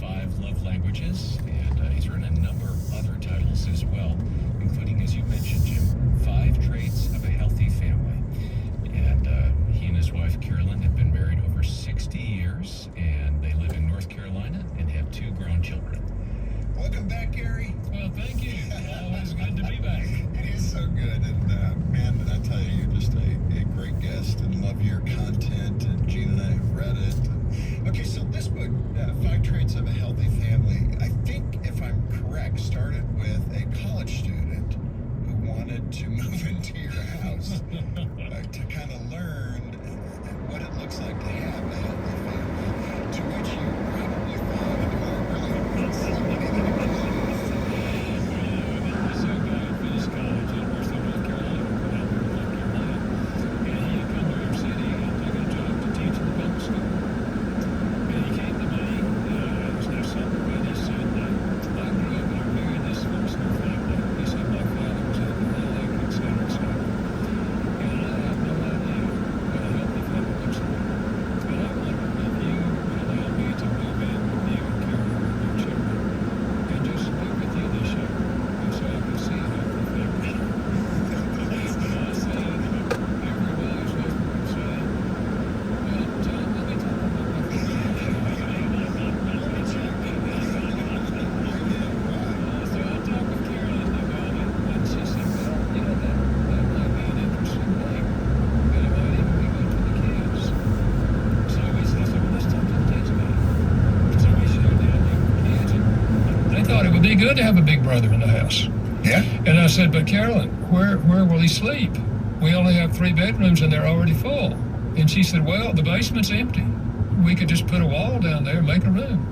5 love languages, and he's earned a number of other titles as well, including, as you mentioned, Jim, 5 Traits of a Healthy Family. And he and his wife, Carolyn, have been married over 60 years, and they live in North Carolina and have 2 grown children. Welcome back, Gary. Well, thank you. Always good to be back. It is so good. And, man, I tell you, you're just a great guest and love your content. And Gene and I have read it. Okay, so this book, 5 Traits of a Healthy Family, I think, if I'm correct, started with a college student who wanted to move into your house to kind of learn what it looks like to have a healthy family, to which you probably thought, really somebody that included. Be good to have a big brother in the house. Yeah. And I said, but Carolyn, where will he sleep? We only have 3 bedrooms and they're already full. And she said, well, the basement's empty. We could just put a wall down there and make a room.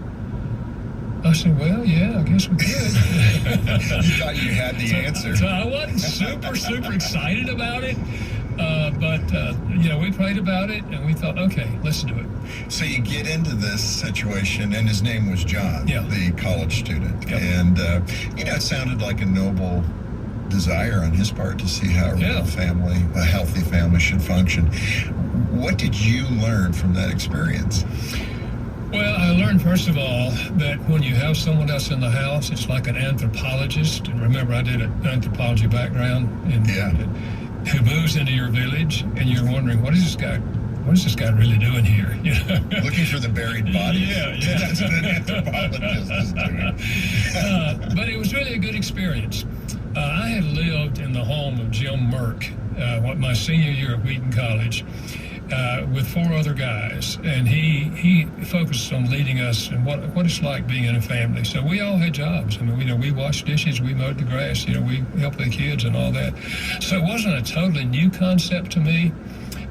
I said, well, yeah, I guess we could. You thought you had the answer. So I wasn't super excited about it. But we prayed about it and we thought, okay, let's do it. So you get into this situation, and his name was John, the college student. Yep. And, it sounded like a noble desire on his part to see how a real family, a healthy family, should function. What did you learn from that experience? Well, I learned, first of all, that when you have someone else in the house, it's like an anthropologist. And remember, I did an anthropology background. Who moves into your village, and you're wondering, what is this guy really doing here? Looking for the buried bodies. Yeah. That's what an anthropologist is doing. But it was really a good experience. I had lived in the home of Jim Merck, my senior year at Wheaton College, with 4 other guys, and he focused on leading us and what it's like being in a family. So we all had jobs. I mean, we washed dishes, we mowed the grass, we helped the kids and all that. So it wasn't a totally new concept to me,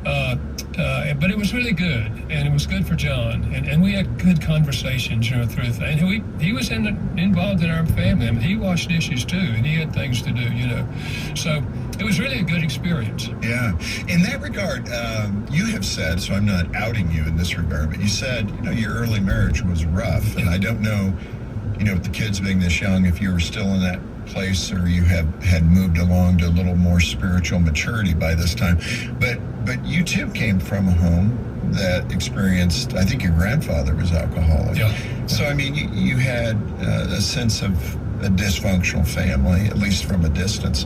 but it was really good, and it was good for John, and we had good conversations, through the thing. And he was involved in our family. I mean, he washed dishes too, and he had things to do, So it was really a good experience. Yeah. In that regard, you have said, so I'm not outing you in this regard, but you said, your early marriage was rough. And I don't know, with the kids being this young, if you were still in that place or you had moved along to a little more spiritual maturity by this time. But you too came from a home that experienced, I think your grandfather was alcoholic. Yeah. So, I mean, you had a sense of a dysfunctional family, at least from a distance.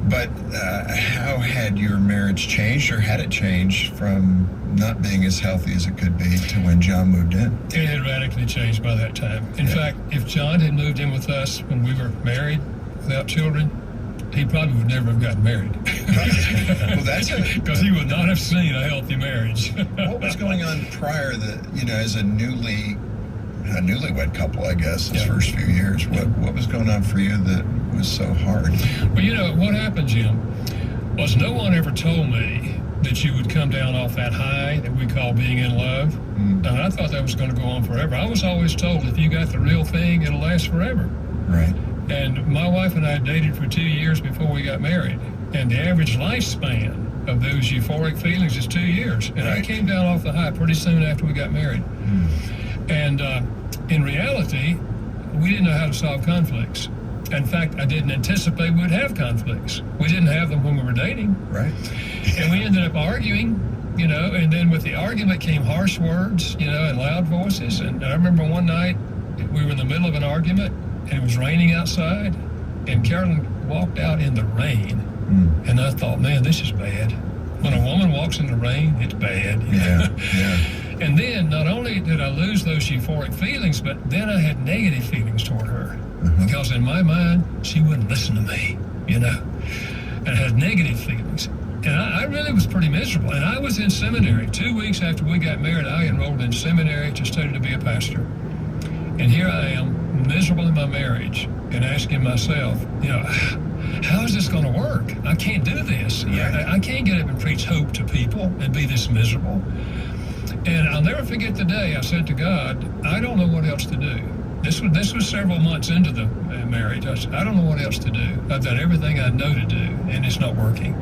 But how had your marriage changed, or had it changed from not being as healthy as it could be to when John moved in? It had radically changed by that time. In fact, if John had moved in with us when we were married without children, he probably would never have gotten married. Well, that's because he would not have seen a healthy marriage. What was going on prior that, as a newlywed couple, I guess, those first few years? What was going on for you that was so hard? Well, what happened, Jim, was no one ever told me that you would come down off that high that we call being in love. And I thought that was going to go on forever. I was always told if you got the real thing, it'll last forever. Right. And my wife and I dated for 2 years before we got married. And the average lifespan of those euphoric feelings is 2 years. And I came down off the high pretty soon after we got married. And in reality, we didn't know how to solve conflicts. In fact, I didn't anticipate we'd have conflicts. We didn't have them when we were dating. Right. And we ended up arguing, and then with the argument came harsh words, and loud voices. And I remember one night, we were in the middle of an argument, and it was raining outside, and Carolyn walked out in the rain, and I thought, man, this is bad. When a woman walks in the rain, it's bad. Yeah. And then not only did I lose those euphoric feelings, but then I had negative feelings toward her. Because in my mind, she wouldn't listen to me, and I had negative feelings. And I really was pretty miserable. And I was in seminary. 2 weeks after we got married, I enrolled in seminary to study to be a pastor. And here I am, miserable in my marriage, and asking myself, how is this going to work? I can't do this. I can't get up and preach hope to people and be this miserable. And I'll never forget the day I said to God, I don't know what else to do. This was several months into the marriage. I said, I don't know what else to do. I've done everything I know to do, and it's not working.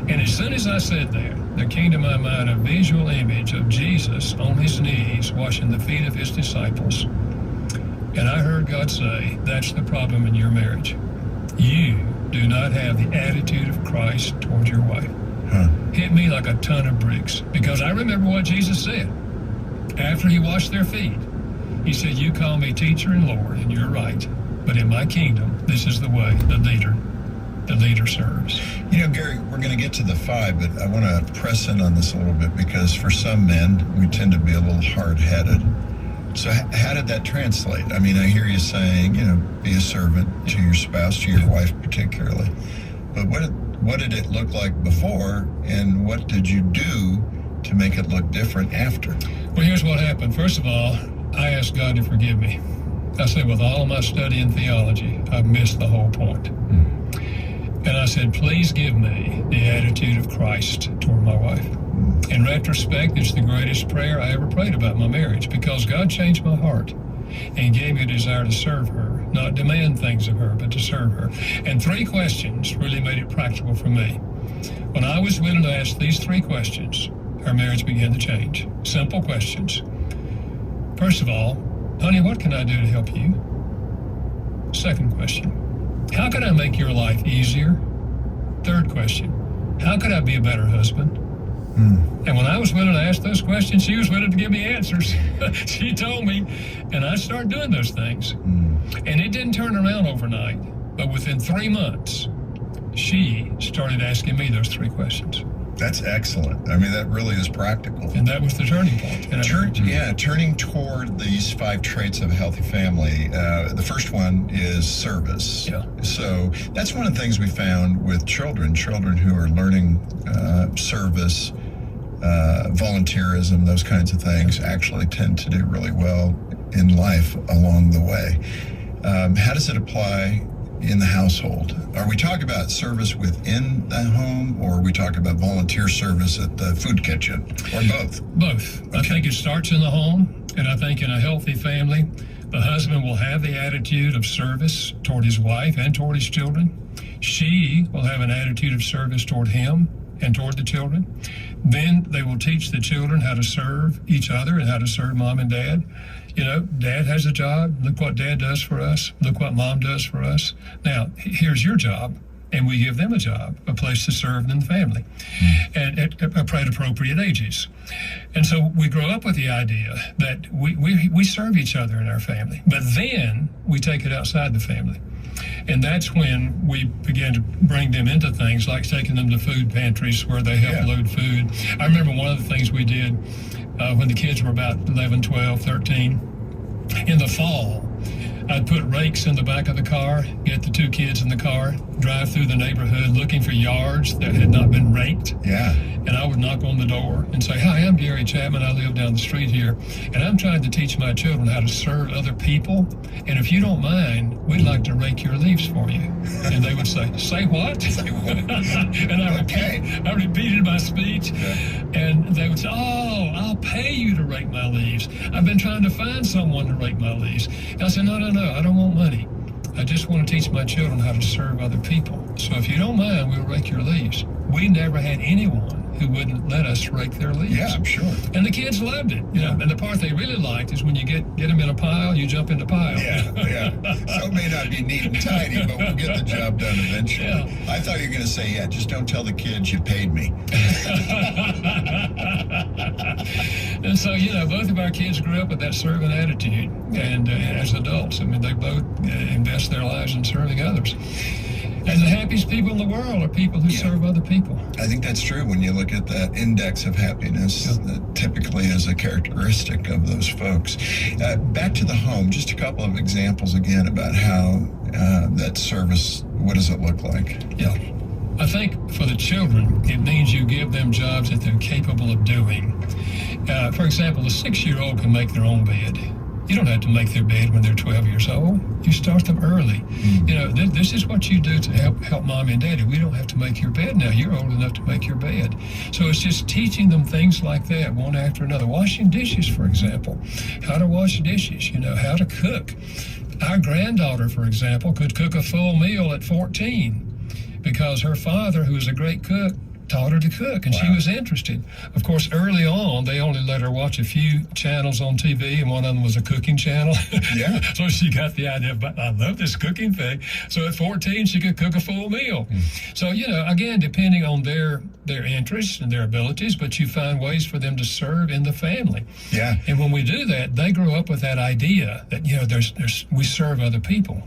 And as soon as I said that, there came to my mind a visual image of Jesus on his knees washing the feet of his disciples. And I heard God say, that's the problem in your marriage. You do not have the attitude of Christ towards your wife. Hit me like a ton of bricks. Because I remember what Jesus said after he washed their feet. He said, you call me teacher and Lord, and you're right. But in my kingdom, this is the way the leader serves. Gary, we're going to get to the 5, but I want to press in on this a little bit because for some men, we tend to be a little hard-headed. So how did that translate? I mean, I hear you saying, be a servant to your spouse, to your wife particularly. But what did it look like before, and what did you do to make it look different after? Well, here's what happened. First of all, I asked God to forgive me. I said, with all of my study in theology, I've missed the whole point. And I said, please give me the attitude of Christ toward my wife. In retrospect, it's the greatest prayer I ever prayed about my marriage because God changed my heart and gave me a desire to serve her, not demand things of her, but to serve her. And 3 questions really made it practical for me. When I was willing to ask these 3 questions, our marriage began to change. Simple questions. First of all, honey, what can I do to help you? Second question, how can I make your life easier? Third question, how could I be a better husband? And when I was willing to ask those questions, she was willing to give me answers. She told me, and I started doing those things. And it didn't turn around overnight, but within 3 months, she started asking me those 3 questions. That's excellent. I mean, that really is practical. And that was the turning point. Turning toward these 5 traits of a healthy family. The first one is service. Yeah. So that's one of the things we found with children who are learning service, volunteerism, those kinds of things actually tend to do really well in life along the way. How does it apply in the household? Are we talking about service within the home, or are we talking about volunteer service at the food kitchen, or both? Both. Okay. I think it starts in the home, and I think in a healthy family, the husband will have the attitude of service toward his wife and toward his children. She will have an attitude of service toward him and toward the children. Then they will teach the children how to serve each other and how to serve mom and dad. Dad has a job. Look what dad does for us. Look what mom does for us. Now, here's your job. And we give them a job, a place to serve in the family, and at appropriate ages. And so we grow up with the idea that we serve each other in our family, but then we take it outside the family. And that's when we began to bring them into things like taking them to food pantries where they help load food. I remember one of the things we did when the kids were about 11, 12, 13. In the fall, I'd put rakes in the back of the car, get the 2 kids in the car, drive through the neighborhood looking for yards that had not been raked. Yeah. And I would knock on the door and say, hi, I'm Gary Chapman. I live down the street here. And I'm trying to teach my children how to serve other people. And if you don't mind, we'd like to rake your leaves for you. And they would say what? And I repeated my speech. Yeah. And they would say, oh, I'll pay you to rake my leaves. I've been trying to find someone to rake my leaves. And I said, no, I don't want money. I just want to teach my children how to serve other people. So if you don't mind, we'll rake your leaves. We never had anyone who wouldn't let us rake their leaves. Yeah, I'm sure. And the kids loved it. And the part they really liked is when you get them in a pile, you jump in the pile. Yeah. So it may not be neat and tidy, but we'll get the job done eventually. Yeah. I thought you were going to say, just don't tell the kids you paid me. And So, both of our kids grew up with that servant attitude. And as adults, I mean, they both invest their lives in serving others. And the happiest people in the world are people who serve other people. I think that's true. When you look at that index of happiness, that typically is a characteristic of those folks. Back to the home, just a couple of examples again about how that service, what does it look like? Yeah. I think for the children, it means you give them jobs that they're capable of doing. For example, a 6-year-old can make their own bed. You don't have to make their bed when they're 12 years old. You start them early. This is what you do to help mommy and daddy. We don't have to make your bed now. You're old enough to make your bed. So it's just teaching them things like that, one after another. Washing dishes, for example. How to wash dishes, how to cook. Our granddaughter, for example, could cook a full meal at 14 because her father, who was a great cook, taught her to cook, and she was interested. Of course, early on, they only let her watch a few channels on TV, and one of them was a cooking channel. Yeah. So she got the idea, but I love this cooking thing. So at 14, she could cook a full meal. So, again, depending on their interests and their abilities, but you find ways for them to serve in the family. Yeah. And when we do that, they grow up with that idea that, we serve other people.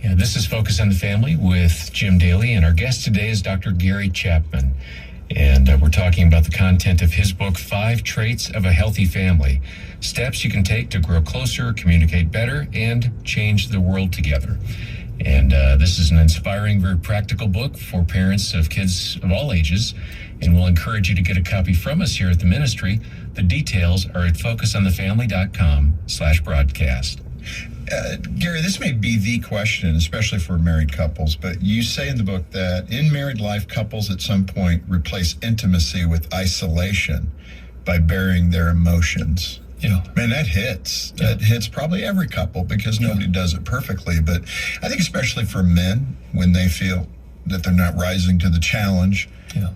Yeah, this is Focus on the Family with Jim Daly, and our guest today is Dr. Gary Chapman. And we're talking about the content of his book, 5 Traits of a Healthy Family, Steps You Can Take to Grow Closer, Communicate Better, and Change the World Together. And this is an inspiring, very practical book for parents of kids of all ages, and we'll encourage you to get a copy from us here at the ministry. The details are at focusonthefamily.com/broadcast. Gary, this may be the question, especially for married couples, but you say in the book that in married life, couples at some point replace intimacy with isolation by bearing their emotions. Yeah. Man, that hits. Yeah. That hits probably every couple because nobody does it perfectly. But I think especially for men, when they feel that they're not rising to the challenge,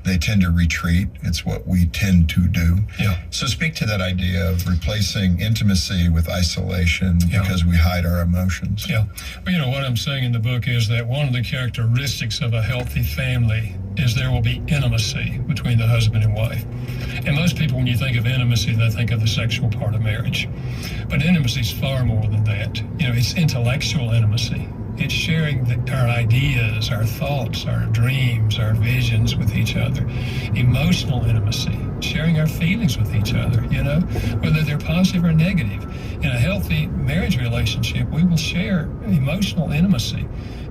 they tend to retreat. It's what we tend to do. Yeah. So speak to that idea of replacing intimacy with isolation because we hide our emotions. Yeah. Well, what I'm saying in the book is that one of the characteristics of a healthy family is there will be intimacy between the husband and wife. And most people, when you think of intimacy, they think of the sexual part of marriage. But intimacy is far more than that. It's intellectual intimacy. It's sharing our ideas, our thoughts, our dreams, our visions with each other. Emotional intimacy, sharing our feelings with each other, whether they're positive or negative. In a healthy marriage relationship, we will share emotional intimacy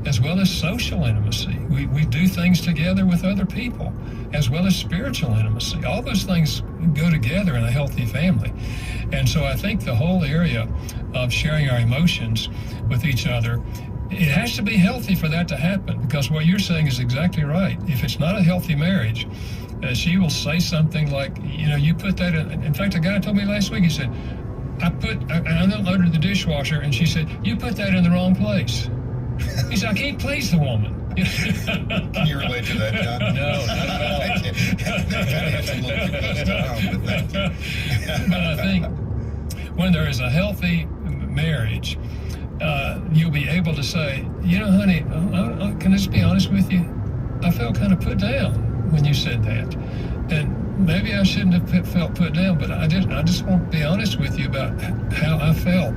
as well as social intimacy. We do things together with other people, as well as spiritual intimacy. All those things go together in a healthy family. And so I think the whole area of sharing our emotions with each other, it has to be healthy for that to happen, because what you're saying is exactly right. If it's not a healthy marriage, she will say something like, you put that in fact, a guy told me last week, he said, I unloaded the dishwasher, and she said, you put that in the wrong place. He said, I can't please the woman. Can you relate to that, John? No, but I think when there is a healthy marriage, you'll be able to say, honey, can I just be honest with you? I felt kind of put down when you said that. And maybe I shouldn't have felt put down, but I just want to be honest with you about how I felt,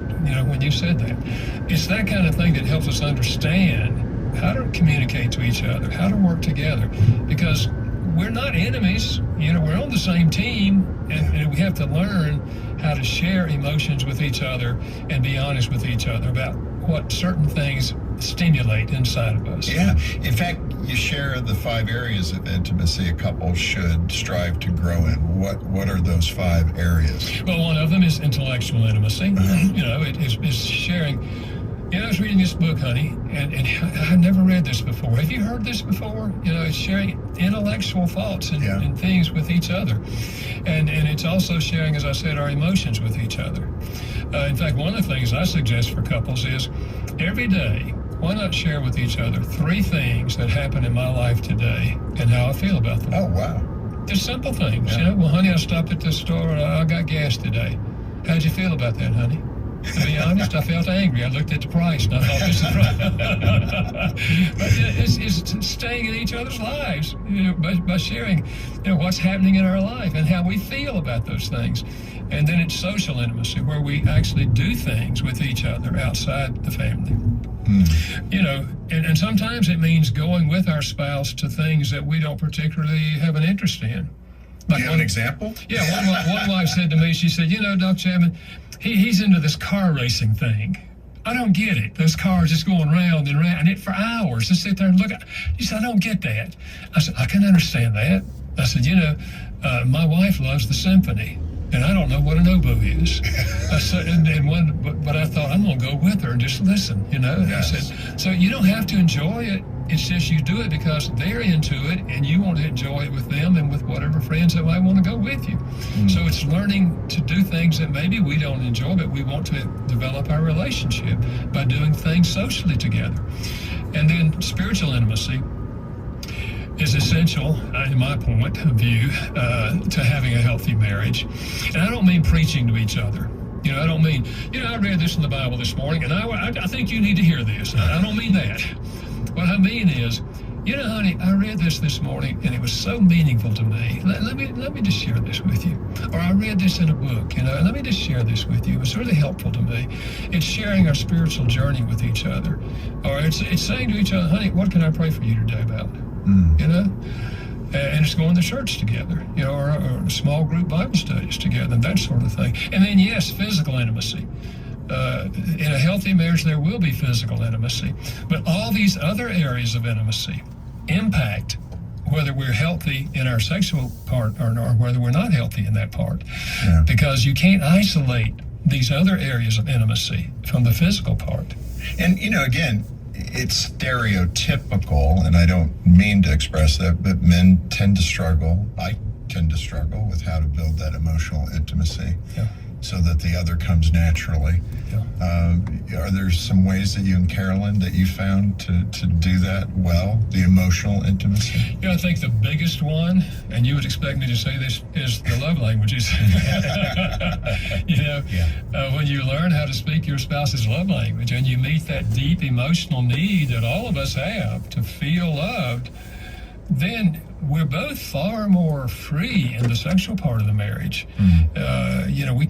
when you said that. It's that kind of thing that helps us understand how to communicate to each other, how to work together, because we're not enemies. We're on the same team, and we have to learn how to share emotions with each other and be honest with each other about what certain things stimulate inside of us. Yeah. In fact, you share the 5 areas of intimacy a couple should strive to grow in. What are those 5 areas? Well, one of them is intellectual intimacy. It is sharing. I was reading this book, honey, and I never read this before. Have you heard this before? It's sharing intellectual thoughts and things with each other. And it's also sharing, as I said, our emotions with each other. In fact, one of the things I suggest for couples is every day, why not share with each other 3 things that happened in my life today and how I feel about them? Oh, wow. Just simple things. Well, honey, I stopped at the store and I got gas today. How'd you feel about that, honey? To be honest, I felt angry. I looked at the price and I thought, this is right. But it's staying in each other's lives, by sharing, what's happening in our life and how we feel about those things. And then it's social intimacy, where we actually do things with each other outside the family. You know, and sometimes it means going with our spouse to things that we don't particularly have an interest in. Do you have an example? Yeah, one wife said to me, she said, you know, Doc Chapman, he's into this car racing thing. I don't get it. Those cars just going round and round, and it for hours. Just sit there and look at. She said, I don't get that. I said, I can understand that. I said, you know, my wife loves the symphony, and I don't know what an oboe is. I said, but I thought, I'm going to go with her and just listen, you know. Yes. I said, so you don't have to enjoy it. It's just you do it because they're into it, and you want to enjoy it with them and with whatever friends that might want to go with you. So it's learning to do things that maybe we don't enjoy, but we want to develop our relationship by doing things socially together. And then spiritual intimacy is essential, in my point of view, to having a healthy marriage. And I don't mean preaching to each other. You know, I don't mean, you know, I read this in the Bible this morning, and I think you need to hear this. I don't mean that. What I mean is, you know, honey, I read this morning, and it was so meaningful to me. Let me just share this with you. Or I read this in a book, you know, let me just share this with you. It was really helpful to me. It's sharing our spiritual journey with each other. Or it's saying to each other, honey, what can I pray for you today about? You know? And it's going to church together, you know, or small group Bible studies together, and that sort of thing. And then, yes, physical intimacy. In a healthy marriage, there will be physical intimacy. But all these other areas of intimacy impact whether we're healthy in our sexual part or whether we're not healthy in that part. Yeah. Because you can't isolate these other areas of intimacy from the physical part. And, you know, again, it's stereotypical, and I don't mean to express that, but men tend to struggle. I tend to struggle with how to build that emotional intimacy. Yeah. So that the other comes naturally. Yeah. Are there some ways that you and Carolyn that you found to do that well, the emotional intimacy? Yeah, I think the biggest one, and you would expect me to say this, is the love languages. You know, when you learn how to speak your spouse's love language and you meet that deep emotional need that all of us have to feel loved, then we're both far more free in the sexual part of the marriage. You know, we